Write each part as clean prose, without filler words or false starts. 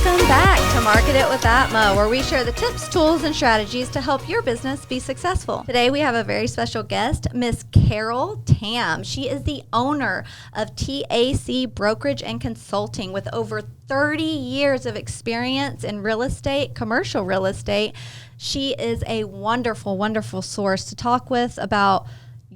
Welcome back to Market It with Atma, where we share the tips, tools, and strategies to help your business be successful. Today, we have a very special guest, Miss Carol Tam. She is the owner of TAC Brokerage and Consulting with over 30 years of experience in real estate, commercial real estate. She is a wonderful, wonderful source to talk with about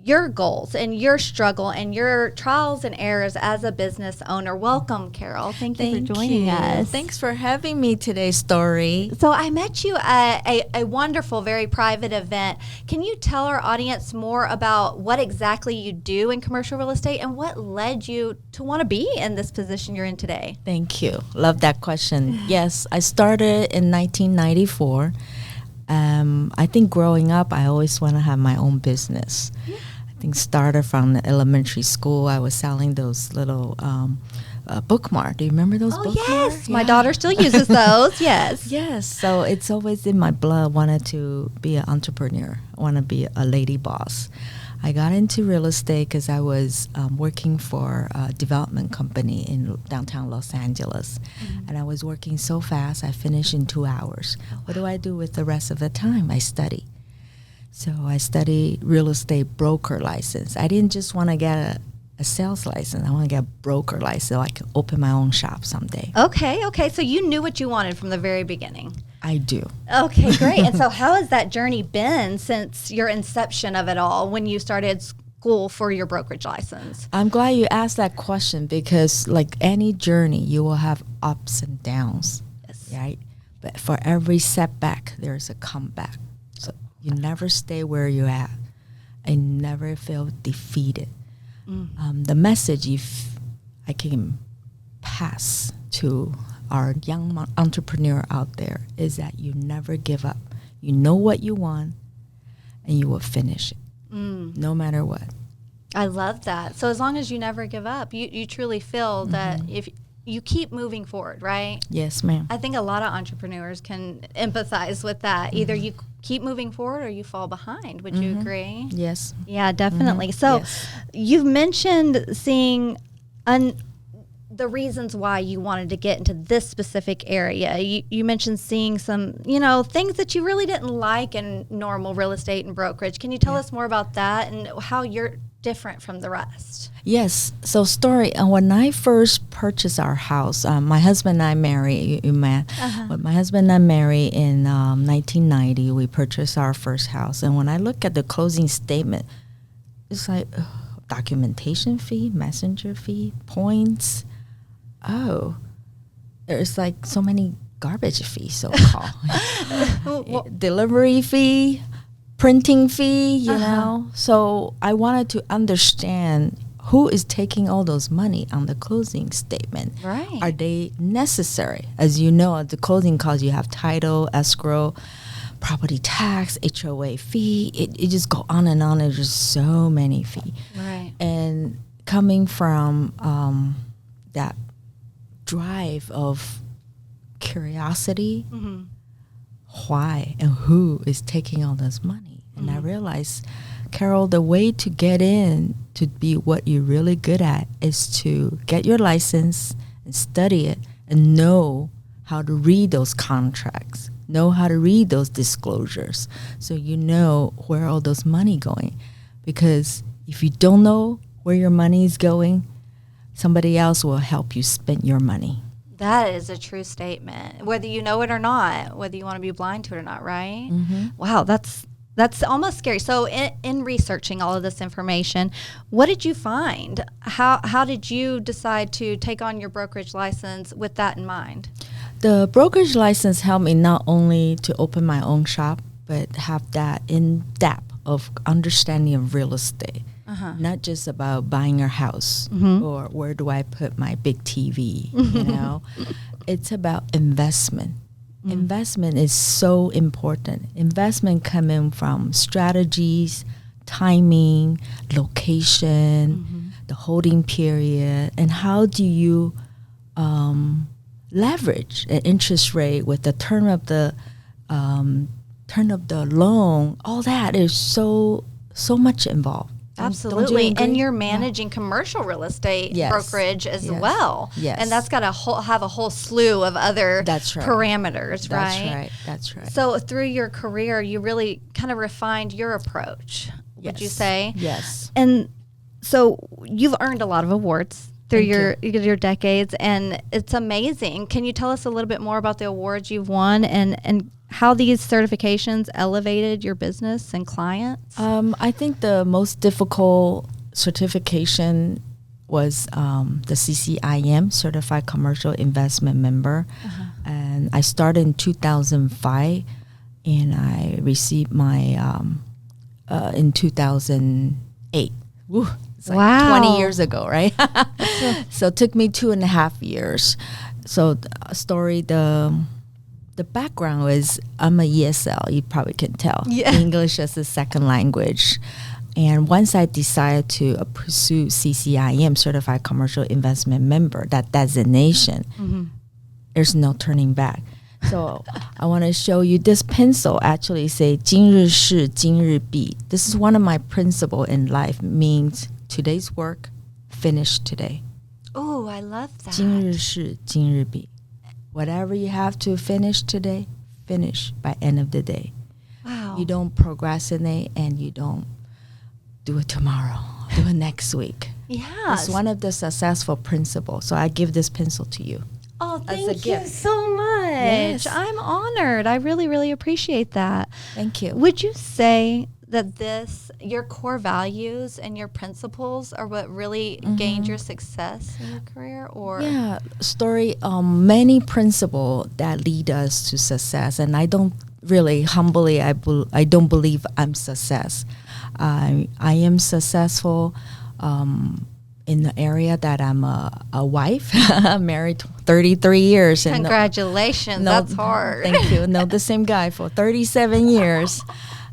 your goals and your struggle and your trials and errors as a business owner. Welcome, Carol. Thank you for joining us. Thanks for having me today, Story. So I met you at a wonderful, very private event. Can you tell our audience more about what exactly you do in commercial real estate and what led you to want to be in this position you're in today? Thank you. Love that question. Yes, I started in 1994. I think growing up, I always want to have my own business. I think started from the elementary school. I was selling those little bookmark. Do you remember those bookmarks? Yes. Yeah. My daughter still uses those. Yes. Yes. So it's always in my blood. Wanted to be an entrepreneur. Want to be a lady boss. I got into real estate because I was working for a development company in downtown Los Angeles. And I was working so fast, I finished in 2 hours. What do I do with the rest of the time? I study. So I studied real estate broker license. I didn't just want to get a sales license. I want to get a broker license so I can open my own shop someday. Okay. So you knew what you wanted from the very beginning. I do. Okay, great. And so how has that journey been since your inception of it all when you started school for your brokerage license? I'm glad you asked that question because like any journey, you will have ups and downs, yes. Right? But for every setback, there's a comeback. So you never stay where you're at. I never feel defeated. The message I can pass to our young entrepreneur out there is that you never give up. You know what you want, and you will finish it, no matter what. I love that. So as long as you never give up, you truly feel that if you keep moving forward, right? Yes, ma'am. I think a lot of entrepreneurs can empathize with that. Either you keep moving forward or you fall behind. Would you agree? Yes. Yeah, definitely. So yes. You've mentioned seeing the reasons why you wanted to get into this specific area. You mentioned seeing some, things that you really didn't like in normal real estate and brokerage. Can you tell us more about that and how you're different from the rest? Yes. So, Story, when I first purchased our house, my husband and I married, you met. But my husband and I married in 1990. We purchased our first house. And when I look at the closing statement, it's like documentation fee, messenger fee, points. Oh, there's like so many garbage fees, so-called. Delivery fee, printing fee, you know. So I wanted to understand who is taking all those money on the closing statement. Right. Are they necessary? As you know, at the closing costs, you have title, escrow, property tax, HOA fee. It just go on and on. There's just so many fees. Right. And coming from that drive of curiosity, why and who is taking all this money? And I realized, Carol, the way to get in to be what you're really good at is to get your license and study it and know how to read those contracts, know how to read those disclosures, so you know where all those money going. Because if you don't know where your money is going, somebody else will help you spend your money. That is a true statement, whether you know it or not, whether you want to be blind to it or not, right? Wow, that's almost scary. So in researching all of this information, what did you find? How did you decide to take on your brokerage license with that in mind? The brokerage license helped me not only to open my own shop, but have that in-depth of understanding of real estate. Not just about buying a house or where do I put my big TV, you know. It's about investment. Investment is so important. Investment coming from strategies, timing, location, the holding period, and how do you leverage an interest rate with the term of the loan. All that is so much involved. Absolutely. And you're managing commercial real estate brokerage as well. Yes. And that's got to have a whole slew of other parameters, right? That's right. So through your career, you really kind of refined your approach, would you say? Yes. And so you've earned a lot of awards through your decades, and it's amazing. Can you tell us a little bit more about the awards you've won and how these certifications elevated your business and clients? I think the most difficult certification was the CCIM, Certified Commercial Investment Member. And I started in 2005, and I received my in 2008. Woo, it's like 20 years ago, right? So it took me 2.5 years. So the background is I'm a ESL, you probably can tell. Yeah. English as a second language. And once I decided to pursue CCIM, Certified Commercial Investment Member, that designation, there's no turning back. So I want to show you this pencil actually say 今日事今日毕. This is one of my principles in life, means today's work, finish today. Oh, I love that. 今日事今日毕. Whatever you have to finish today, finish by end of the day. Wow. You don't procrastinate and you don't do it tomorrow, do it next week. Yeah. It's one of the successful principles. So I give this pencil to you. Oh, thank you so much. Yes. I'm honored. I really, really appreciate that. Thank you. Would you say that your core values and your principles are what really gained your success in your career? Or many principles that lead us to success, and I don't really humbly I don't believe I'm success. I am successful in the area that I'm a wife. I'm married 33 years. Congratulations, that's hard. Thank you. Know the same guy for 37 years.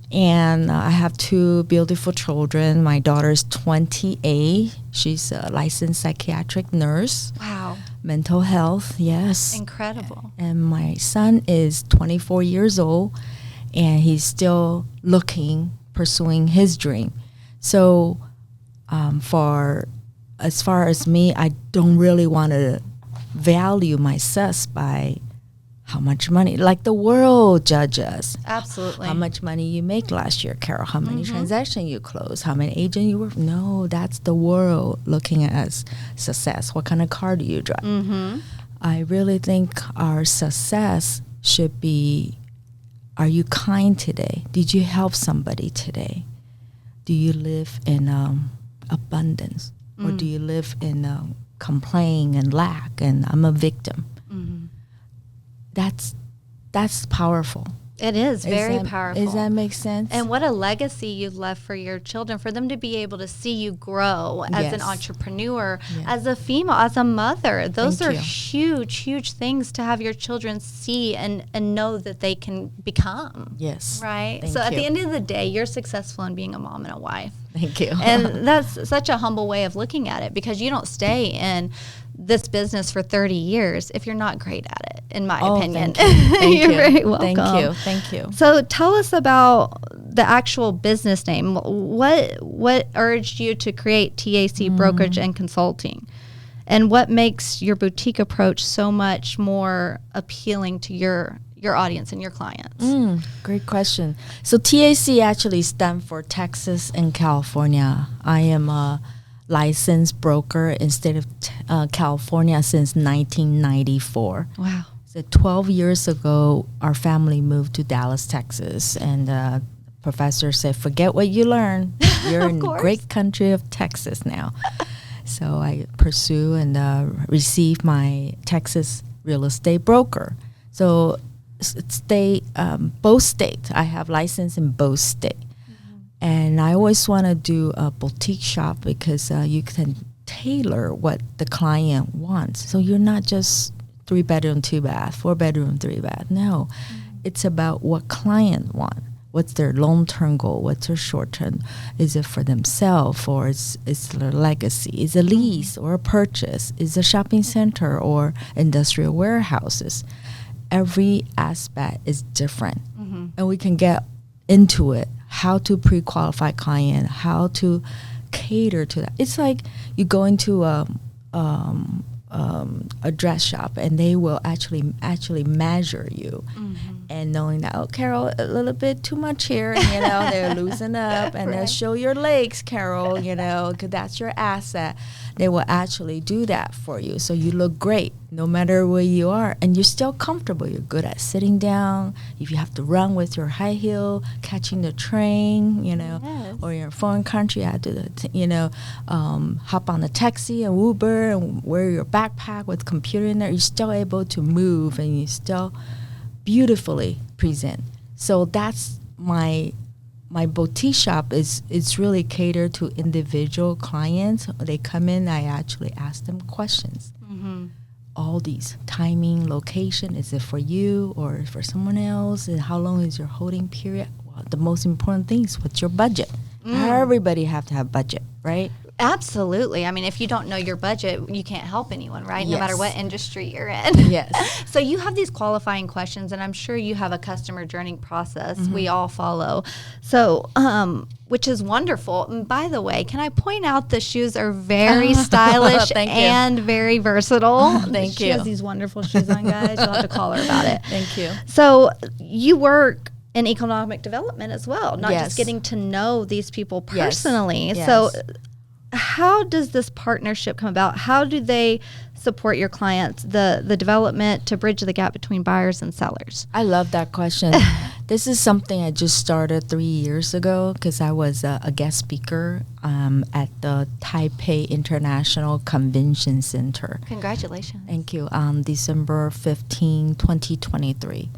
And I have 2 beautiful children. My daughter's 28. She's a licensed psychiatric nurse. Wow. Mental health, yes. Incredible. And my son is 24 years old, and he's still pursuing his dream. So as far as me, I don't really want to value myself by how much money, like the world judges. Absolutely. How much money you make last year, Carol? How many transactions you close? How many agents you work? No, that's the world looking at as success. What kind of car do you drive? I really think our success should be, are you kind today? Did you help somebody today? Do you live in abundance? Or do you live in complaint and lack and I'm a victim? That's powerful. It is very powerful. Does that make sense? And what a legacy you've left for your children, for them to be able to see you grow as an entrepreneur, as a female, as a mother. Those are huge, huge things to have your children see and know that they can become. Yes. Right? So at the end of the day, you're successful in being a mom and a wife. Thank you. And that's such a humble way of looking at it, because you don't stay in this business for 30 years if you're not great at it, in my opinion. Thank you. You're very welcome. Thank you. So tell us about the actual business name. What urged you to create TAC Brokerage and Consulting? And what makes your boutique approach so much more appealing to your audience and your clients? Great question. So TAC actually stands for Texas and California. I am a licensed broker in state of California since 1994. Wow. So 12 years ago, our family moved to Dallas, Texas, and the professor said, forget what you learned. You're in the great country of Texas now. So I pursue and receive my Texas real estate broker. So both states. I have license in both states. And I always want to do a boutique shop because you can tailor what the client wants. So you're not just 3-bedroom, 2-bath, 4-bedroom, 3-bath. No, it's about what client want. What's their long-term goal? What's their short-term? Is it for themselves, or is their legacy? Is it a lease or a purchase? Is it a shopping center or industrial warehouses? Every aspect is different, and we can get into it. How to pre-qualify client, how to cater to that. It's like you go into a dress shop and they will actually measure you, and knowing that, oh, Carol, a little bit too much here, and, they'll loosen up and they'll show your legs, Carol, because that's your asset. They will actually do that for you, so you look great no matter where you are, and you're still comfortable. You're good at sitting down. If you have to run with your high heel, catching the train, or you're in a foreign country, you have to, hop on a taxi and Uber and wear your backpack with computer in there. You're still able to move and you still beautifully present. So that's my boutique shop it's really catered to individual clients. They come in, I actually ask them questions. All these timing, location, is it for you or for someone else? And how long is your holding period? Well, the most important thing is, what's your budget? Everybody have to have budget, right? Absolutely. I mean, if you don't know your budget, you can't help anyone, right? Yes. No matter what industry you're in. Yes. So you have these qualifying questions, and I'm sure you have a customer journey process we all follow. So, which is wonderful. And by the way, can I point out the shoes are very stylish and very versatile. Thank She you. has these wonderful shoes on, guys. You'll have to call her about it. Thank you. So you work in economic development as well, not Yes. just getting to know these people Yes. personally. Yes. So how does this partnership come about? How do they support your clients, the development to bridge the gap between buyers and sellers? I love that question. This is something I just started 3 years ago because I was a guest speaker at the Taipei International Convention Center. Congratulations. Thank you. On December 15, 2023.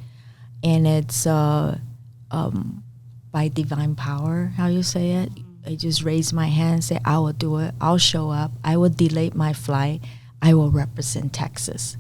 And it's by divine power, how you say it. I just raise my hand and say, I will do it. I'll show up. I will delay my flight. I will represent Texas.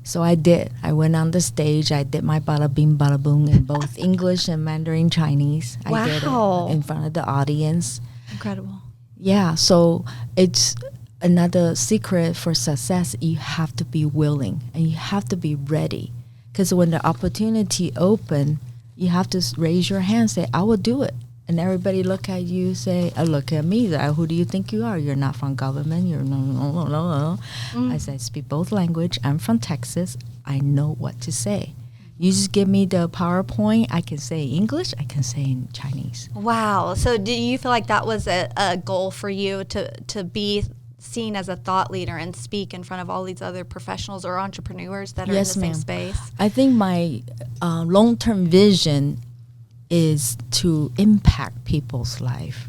So I did. I went on the stage. I did my bada bing, bada boom in both English and Mandarin Chinese. I did it in front of the audience. Incredible. Yeah, so it's another secret for success. You have to be willing and you have to be ready. Because when the opportunity open, you have to raise your hand and say, I will do it. And everybody look at you, say, look at me. Who do you think you are? You're not from government. You're no. I said, I speak both language. I'm from Texas. I know what to say. You just give me the PowerPoint. I can say English. I can say in Chinese. Wow. So do you feel like that was a goal for you to be seen as a thought leader and speak in front of all these other professionals or entrepreneurs that are in the same space? I think my long-term vision is to impact people's life,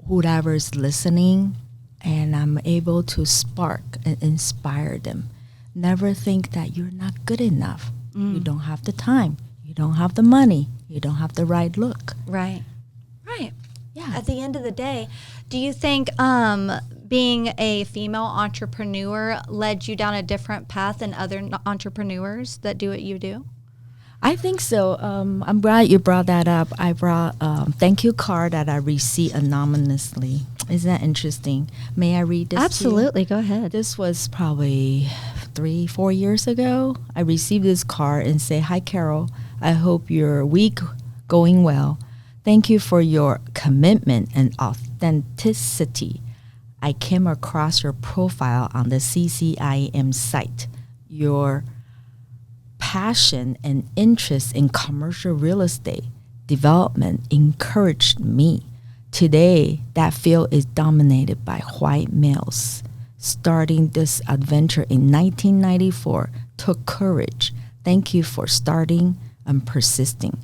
whoever's listening, and I'm able to spark and inspire them. Never think that you're not good enough. You don't have the time. You don't have the money. You don't have the right look. Right. Yeah. At the end of the day, do you think being a female entrepreneur led you down a different path than other entrepreneurs that do what you do? I think so. I'm glad you brought that up. I brought thank you card that I received anonymously. Isn't that interesting? May I read this? Absolutely. Go ahead. This was probably 3-4 years ago. I received this card and say, "Hi, Carol. I hope your week going well. Thank you for your commitment and authenticity. I came across your profile on the CCIM site. Your passion and interest in commercial real estate development encouraged me. Today, that field is dominated by white males. Starting this adventure in 1994 took courage. Thank you for starting and persisting."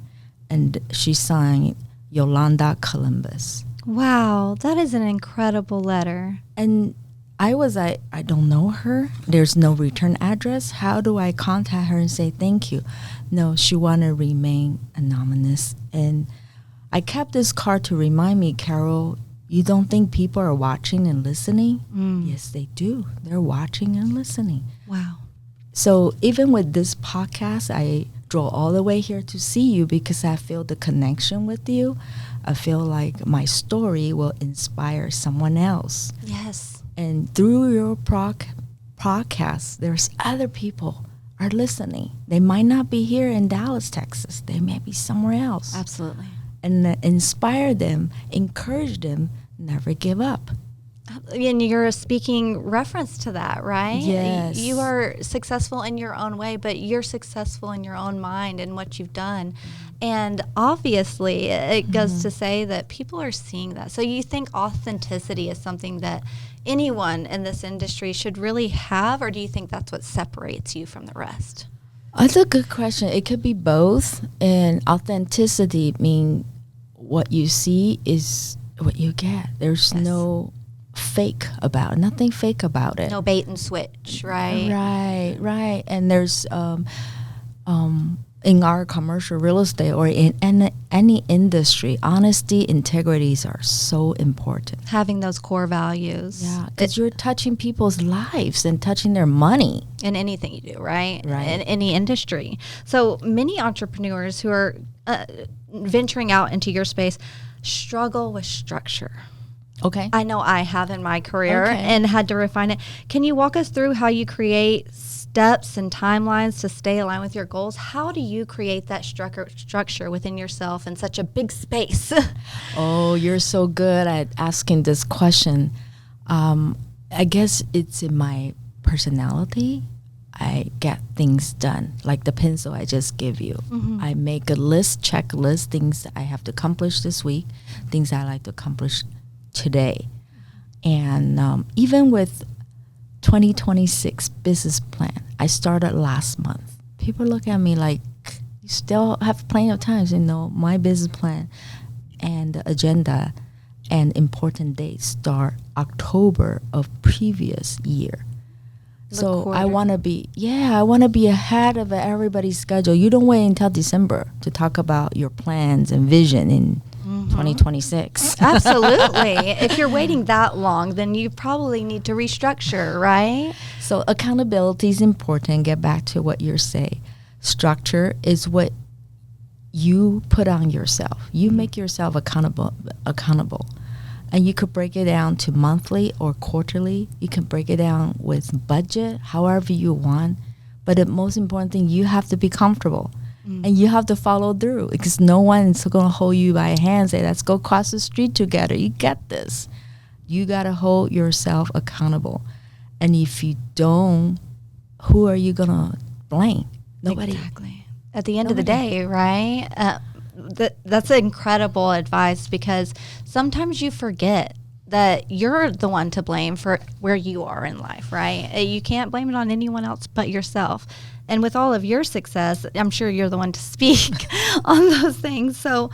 And she signed Yolanda Columbus. Wow, that is an incredible letter. And I was like, I don't know her. There's no return address. How do I contact her and say thank you? No, she wanted to remain anonymous. And I kept this card to remind me, Carol, you don't think people are watching and listening? Yes, they do. They're watching and listening. Wow. So even with this podcast, I drove all the way here to see you because I feel the connection with you. I feel like my story will inspire someone else. Yes. And through your podcast, there's other people are listening. They might not be here in Dallas, Texas. They may be somewhere else. Absolutely. And inspire them, encourage them, never give up. And you're a speaking reference to that, right? Yes. You are successful in your own way, but you're successful in your own mind and what you've done. And obviously, it goes to say that people are seeing that. So you think authenticity is something that anyone in this industry should really have, or do you think that's what separates you from the rest? That's a good question. It could be both. And authenticity means what you see is what you get. There's no fake about it. Nothing fake about it. No bait and switch, right? Right. And there's in our commercial real estate or in any industry, honesty, integrities are so important. Having those core values. Yeah, because you're touching people's lives and touching their money. In anything you do, right? Right. In any industry. So many entrepreneurs who are venturing out into your space struggle with structure. Okay. I know I have in my career Okay. and had to refine it. Can you walk us through how you create steps and timelines to stay aligned with your goals? How do you create that structure within yourself in such a big space? Oh, you're so good at asking this question. I guess it's in my personality. I get things done, like the pencil I just gave you. I make a checklist, things that I have to accomplish this week, things I like to accomplish today. And even with 2026 business plan, I started last month. People look at me like, you still have plenty of time. My business plan and the agenda and important dates start October of previous year. So I want to be ahead of everybody's schedule. You don't wait until December to talk about your plans and vision in 2026. Absolutely. If you're waiting that long, then you probably need to restructure, right? So accountability is important. Get back to what you're saying. Structure is what you put on yourself. You make yourself accountable. And you could break it down to monthly or quarterly. You can break it down with budget, however you want. But the most important thing, you have to be comfortable. And you have to follow through because no one's going to hold you by a hand and say, let's go cross the street together. You get this. You got to hold yourself accountable. And if you don't, who are you going to blame? Nobody. Exactly. At the end of the day, right? That's incredible advice because sometimes you forget that you're the one to blame for where you are in life, right? You can't blame it on anyone else but yourself. And with all of your success, I'm sure you're the one to speak on those things. So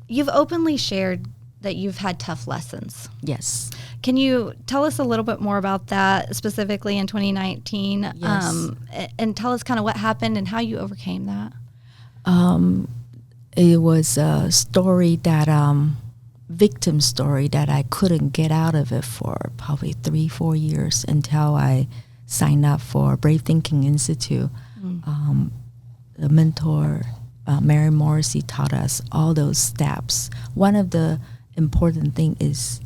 you've openly shared that you've had tough lessons. Yes. Can you tell us a little bit more about that, specifically in 2019? Yes. And tell us kind of what happened and how you overcame that. It was a story that, victim story that I couldn't get out of it for probably 3-4 years until I signed up for Brave Thinking Institute. The mentor, Mary Morrissey, taught us all those steps. One of the important thing is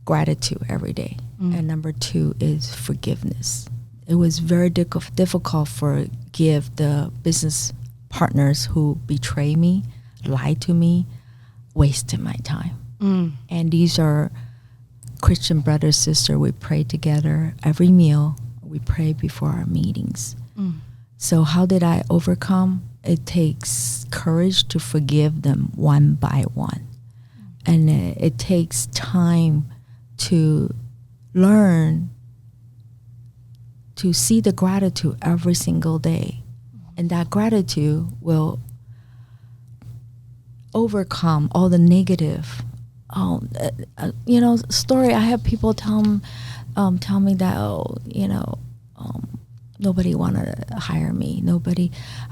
gratitude every day. And number 2 is forgiveness. It was very difficult for the business partners who betray me, lie to me, wasted my time. And these are Christian brothers, sisters. We pray together every meal. We pray before our meetings. So how did I overcome? It takes courage to forgive them one by one. And it takes time to learn to see the gratitude every single day. And that gratitude will overcome all the negative, story. I have people tell me that, nobody wanted to hire me.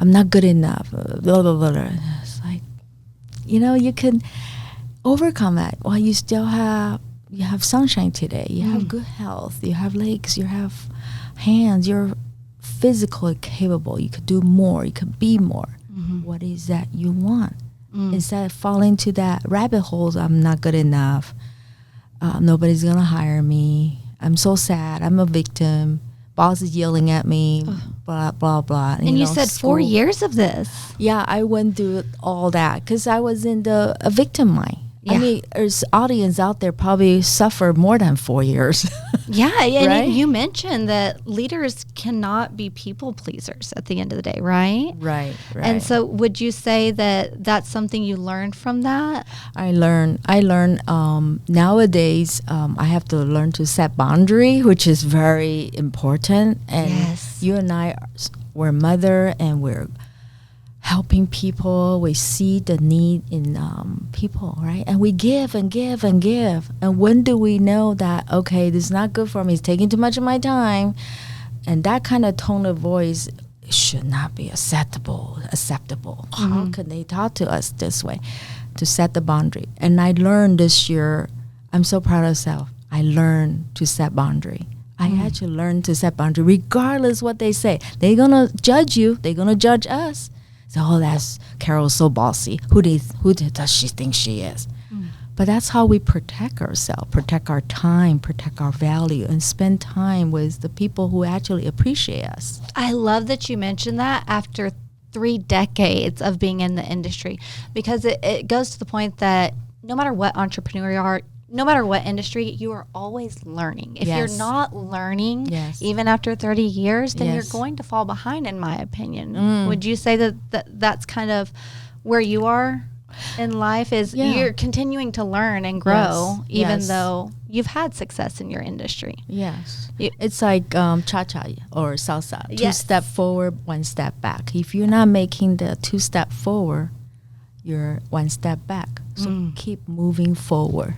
I'm not good enough. Blah, blah, blah. It's like, you can overcome that while you still have sunshine today. You have good health. You have legs. You have hands. You're physically capable. You could do more. You could be more. What is that you want? Instead of falling to that rabbit holes, I'm not good enough. Nobody's going to hire me. I'm so sad. I'm a victim. Boss is yelling at me, blah, blah, blah. And you said school. 4 years of this. Yeah, I went through all that because I was in a victim mind. I mean, there's audience out there probably suffer more than 4 years. Yeah, and Right? you mentioned that leaders cannot be people pleasers at the end of the day, right? Right. And so would you say that that's something you learned from that? I learn nowadays I have to learn to set boundary, which is very important. And Yes. you and I, we're mother and we're helping people. We see the need in people, right? And we give and give and give. And when do we know that, okay, this is not good for me, it's taking too much of my time? And that kind of tone of voice should not be acceptable. How can they talk to us this way? To set the boundary. And I learned this year, I'm so proud of myself, I learned to set boundary. I actually learned to set boundary regardless what they say. They're going to judge you. They're going to judge us. So, oh, that's Carol's so bossy. Who does she think she is? But that's how we protect ourselves, protect our time, protect our value, and spend time with the people who actually appreciate us. I love that you mentioned that after 3 decades of being in the industry, because it goes to the point that no matter what entrepreneur you are, no matter what industry, you are always learning. If you're not learning, even after 30 years, then you're going to fall behind, in my opinion. Would you say that's kind of where you are in life, is you're continuing to learn and grow, even though you've had success in your industry? Yes. It's like cha-cha or salsa. 2 step forward, 1 step back. If you're not making the 2 step forward, you're 1 step back. So keep moving forward.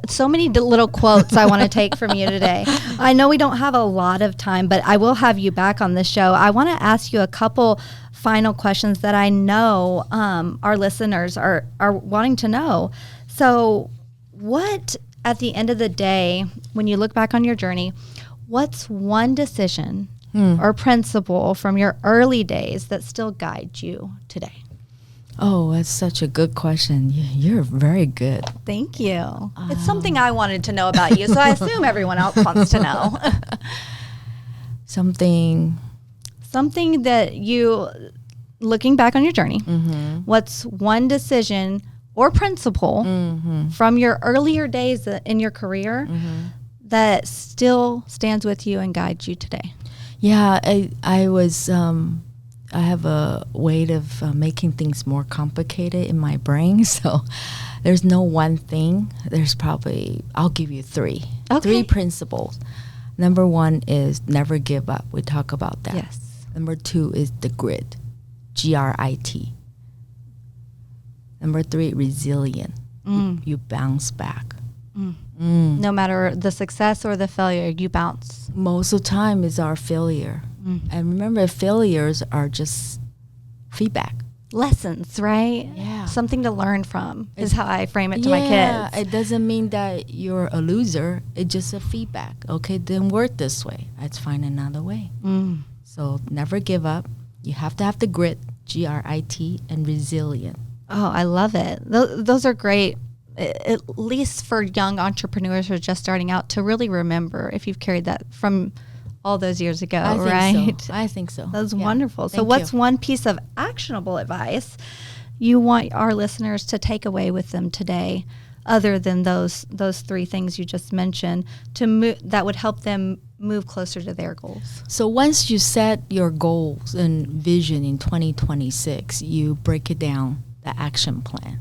So many little quotes I want to take from you today. I know we don't have a lot of time, but I will have you back on the show. I want to ask you a couple final questions that I know our listeners are wanting to know. So what, at the end of the day, when you look back on your journey, what's one decision or principle from your early days that still guides you today? Oh, that's such a good question. You're very good. Thank you. It's something I wanted to know about you, so I assume everyone else wants to know. Something that you, looking back on your journey, what's one decision or principle from your earlier days in your career that still stands with you and guides you today? Yeah, I have a way of making things more complicated in my brain. So there's no one thing. There's probably, I'll give you 3. Okay. 3 principles. Number 1 is never give up. We talk about that. Yes. Number 2 is the grit, GRIT. Number 3, resilient. You bounce back. No matter the success or the failure, you bounce. Most of the time is our failure. And remember, failures are just feedback. Lessons, right? Yeah. Something to learn from is how I frame it to my kids. It doesn't mean that you're a loser. It's just a feedback. Okay, it didn't work this way. Let's find another way. So never give up. You have to have the grit, GRIT, and resilient. Oh, I love it. Those are great, at least for young entrepreneurs who are just starting out, to really remember if you've carried that from all those years ago, right? I think so. That's wonderful. So what's one piece of actionable advice you want our listeners to take away with them today, other than those 3 things you just mentioned, that would help them move closer to their goals? So once you set your goals and vision in 2026, you break it down, the action plan.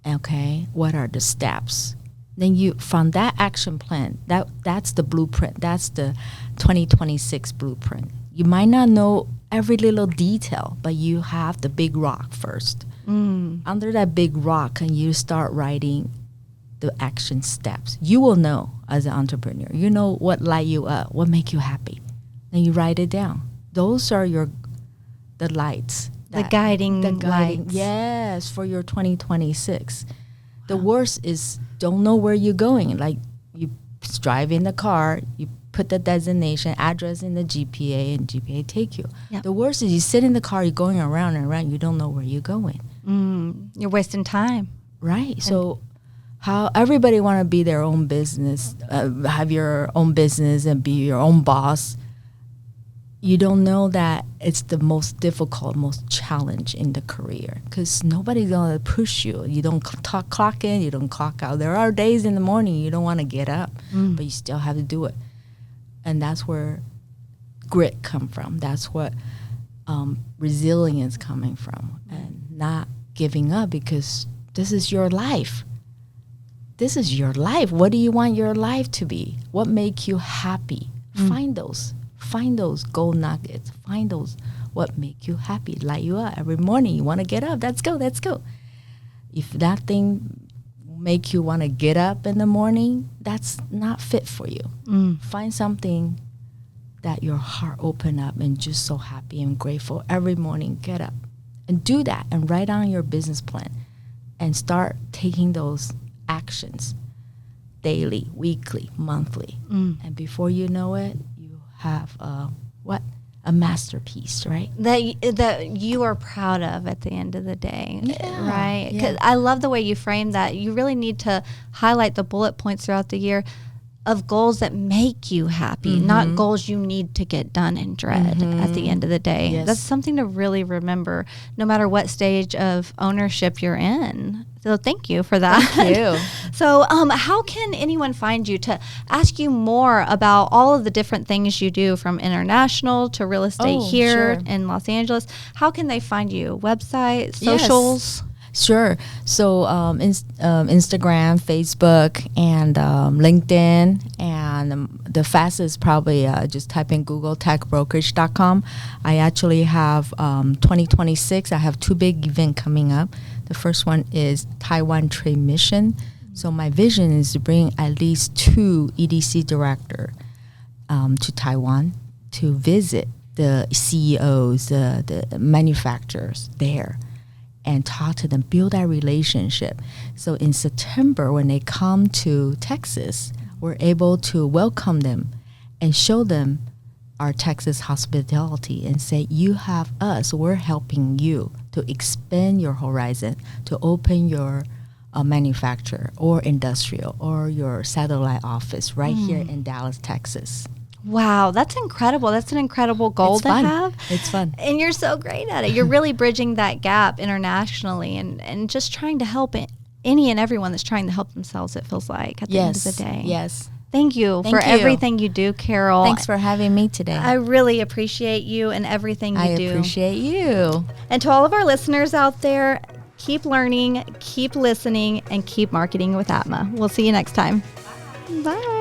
Okay, what are the steps? Then you, from that action plan, that's the blueprint. That's the 2026 blueprint. You might not know every little detail, but you have the big rock first. Under that big rock, and you start writing the action steps. You will know as an entrepreneur. You know what light you up, what make you happy. Then you write it down. Those are the lights. The guiding lights. Yes, for your 2026. The worst is don't know where you're going. Like you drive in the car, you put the destination address in the GPA, and GPA take you. Yep. The worst is you sit in the car, you're going around and around, you don't know where you're going. You're wasting time. Right. So how everybody want to be their own business, have your own business and be your own boss. you don't know that it's the most difficult, most challenge in the career because nobody's going to push you. You don't clock in, you don't clock out. There are days in the morning you don't want to get up, but you still have to do it. And that's where grit come from. That's what resilience coming from, and not giving up because this is your life. This is your life. What do you want your life to be? What make you happy? Find those gold nuggets. Find those what make you happy, light you up. Every morning you want to get up. Let's go. If that thing make you want to get up in the morning, that's not fit for you. Find something that your heart open up and just so happy and grateful every morning. Get up and do that and write on your business plan and start taking those actions daily, weekly, monthly. And before you know it, you have a masterpiece, right? That you are proud of at the end of the day, right? Because Yeah. I love the way you frame that. You really need to highlight the bullet points throughout the year of goals that make you happy, not goals you need to get done and dread at the end of the day. Yes. That's something to really remember, no matter what stage of ownership you're in. So thank you for that. Thank you. So how can anyone find you to ask you more about all of the different things you do, from international to real estate here Sure. in Los Angeles? How can they find you? Website, socials? Sure. So Instagram, Facebook, and LinkedIn. And the fastest probably just type in Google techbrokerage.com. I actually have 2026. I have 2 big events coming up. The first one is Taiwan Trade Mission. So my vision is to bring at least 2 EDC director to Taiwan to visit the CEOs, the manufacturers there, and talk to them, build that relationship. So in September, when they come to Texas, we're able to welcome them and show them our Texas hospitality and say, you have us, we're helping you to expand your horizon, to open your manufacturer or industrial or your satellite office right here in Dallas, Texas. Wow, that's incredible. That's an incredible goal It's to fun. have. It's fun. And you're so great at it. You're really bridging that gap internationally and just trying to help any and everyone that's trying to help themselves, it feels like, at the end of the day. Yes. Thank you Thank for you. everything you do, Carol. Thanks for having me today. I really appreciate you and everything you do. I appreciate you. And to all of our listeners out there, keep learning, keep listening, and keep marketing with Atma. We'll see you next time. Bye.